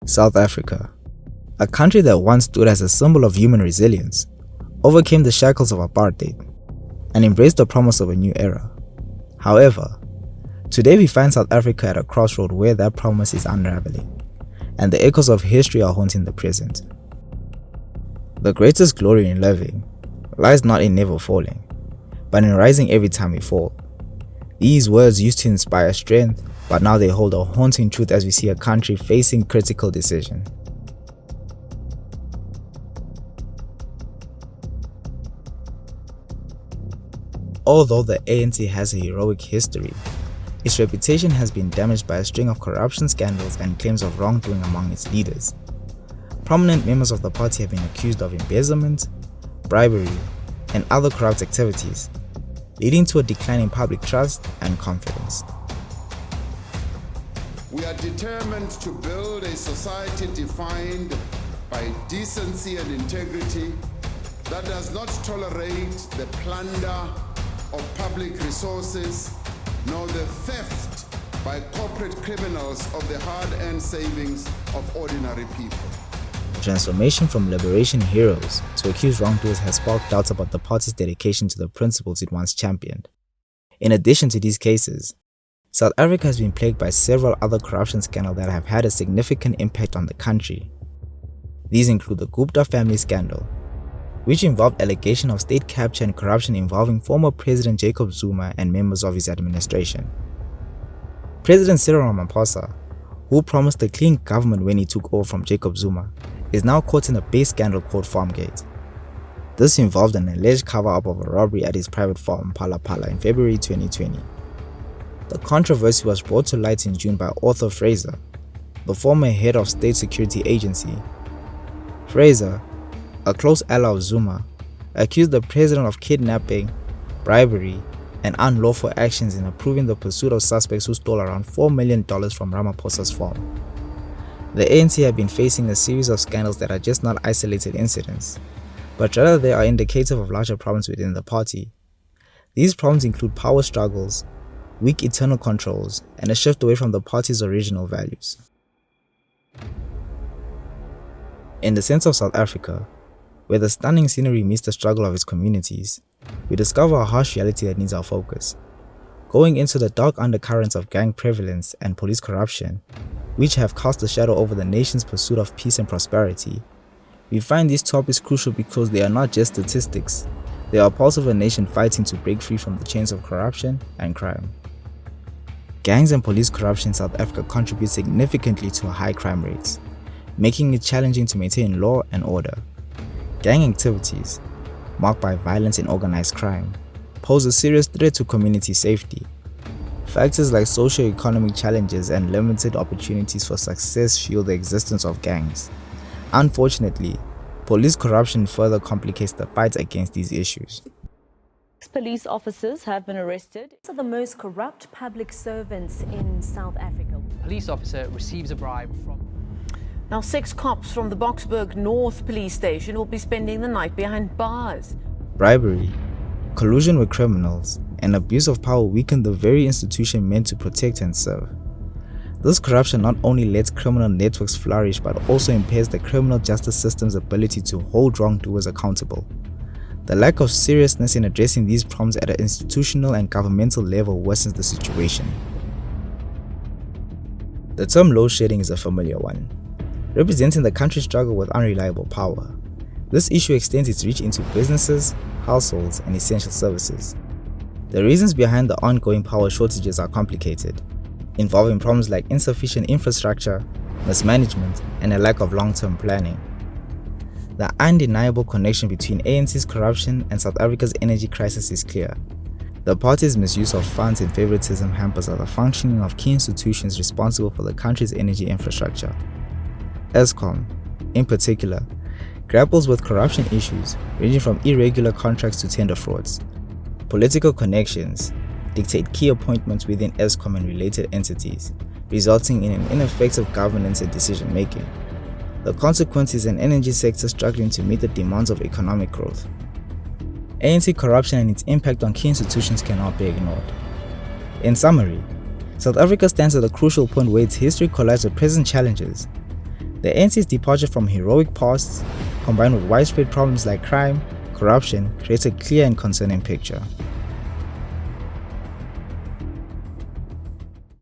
South Africa, a country that once stood as a symbol of human resilience, overcame the shackles of apartheid and embraced the promise of a new era. However, today we find South Africa at a crossroad where that promise is unraveling, and the echoes of history are haunting the present. The greatest glory in living lies not in never falling, but in rising every time we fall. These words used to inspire strength, but now they hold a haunting truth as we see a country facing critical decisions. Although the ANC has a heroic history, its reputation has been damaged by a string of corruption scandals and claims of wrongdoing among its leaders. Prominent members of the party have been accused of embezzlement, bribery, and other corrupt activities, leading to a decline in public trust and confidence. We are determined to build a society defined by decency and integrity that does not tolerate the plunder of public resources nor the theft by corporate criminals of the hard-earned savings of ordinary people. The transformation from liberation heroes to accused wrongdoers has sparked doubts about the party's dedication to the principles it once championed. In addition to these cases, South Africa has been plagued by several other corruption scandals that have had a significant impact on the country. These include the Gupta family scandal, which involved allegation of state capture and corruption involving former President Jacob Zuma and members of his administration. President Cyril Ramaphosa, who promised a clean government when he took over from Jacob Zuma, is now caught in a base scandal called Farmgate. This involved an alleged cover-up of a robbery at his private farm, Phala Phala, in February 2020. The controversy was brought to light in June by Arthur Fraser, the former head of State Security Agency. Fraser, a close ally of Zuma, accused the president of kidnapping, bribery, and unlawful actions in approving the pursuit of suspects who stole around $4 million from Ramaphosa's farm. The ANC have been facing a series of scandals that are just not isolated incidents, but rather they are indicative of larger problems within the party. These problems include power struggles, weak internal controls, and a shift away from the party's original values. In the sense of South Africa, where the stunning scenery meets the struggle of its communities, we discover a harsh reality that needs our focus. Going into the dark undercurrents of gang prevalence and police corruption, which have cast a shadow over the nation's pursuit of peace and prosperity, we find these topics crucial because they are not just statistics, they are a pulse of a nation fighting to break free from the chains of corruption and crime. Gangs and police corruption in South Africa contribute significantly to high crime rates, making it challenging to maintain law and order. Gang activities, marked by violence and organized crime, pose a serious threat to community safety. Factors like socio-economic challenges and limited opportunities for success fuel the existence of gangs. Unfortunately, police corruption further complicates the fight against these issues. Police officers have been arrested. These are the most corrupt public servants in South Africa. A police officer receives a bribe from... Now, 6 cops from the Boksburg North police station will be spending the night behind bars. Bribery, collusion with criminals, and abuse of power weaken the very institution meant to protect and serve. This corruption not only lets criminal networks flourish but also impairs the criminal justice system's ability to hold wrongdoers accountable. The lack of seriousness in addressing these problems at an institutional and governmental level worsens the situation. The term load shedding is a familiar one, representing the country's struggle with unreliable power. This issue extends its reach into businesses, households, and essential services. The reasons behind the ongoing power shortages are complicated, involving problems like insufficient infrastructure, mismanagement, and a lack of long-term planning. The undeniable connection between ANC's corruption and South Africa's energy crisis is clear. The party's misuse of funds and favoritism hampers the functioning of key institutions responsible for the country's energy infrastructure. Eskom, in particular, grapples with corruption issues ranging from irregular contracts to tender frauds. Political connections dictate key appointments within Eskom and related entities, resulting in an ineffective governance and decision-making. The consequence is an energy sector struggling to meet the demands of economic growth. ANC corruption and its impact on key institutions cannot be ignored. In summary, South Africa stands at a crucial point where its history collides with present challenges. The ANC's departure from heroic pasts, combined with widespread problems like crime, corruption, creates a clear and concerning picture.